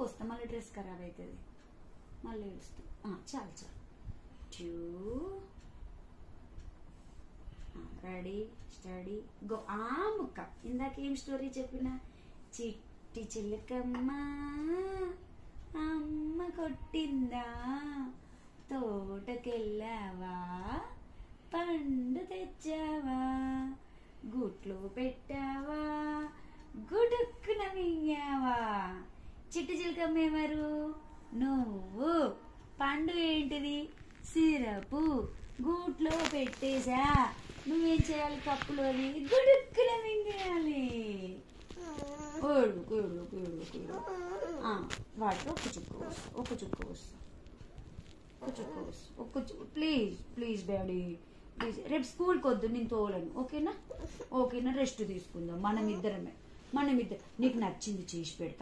వస్తా, మళ్ళీ డ్రెస్ ఖరాబ్ అవుతుంది, మళ్ళీ ఏడుస్తా. చాలు చాలు. Two, ready, study, go. ముక్క ఇందాకేం స్టోరీ చెప్పిన? చిట్టి చిలకమ్మ అమ్మ కొట్టిందా, తోటకెళ్ళావా, పండు తెచ్చావా, గుట్లో పెట్టావా, గుడుక్కున మింగావా. చిట్టి చిలకమ్మ ఎవరు? నువ్వు. పండు ఏంటిది? సిరపు. గూట్లో పెట్టేసా, నువ్వేం చేయాలి? కప్పులో అది గుడుక్కున మింగేయాలి. వాటిలో ఒక చుక్క వస్తా, ఒక చుక్క వస్తా, ఒక చుక్క వస్తా, ప్లీజ్ ప్లీజ్ డాడీ ప్లీజ్. రేపు స్కూల్కి వద్దు, నేను తోలను. ఓకేనా? ఓకేనా? రెస్ట్ తీసుకుందాం మనమిద్దరమే. నీకు నచ్చింది చేసి పెడతా.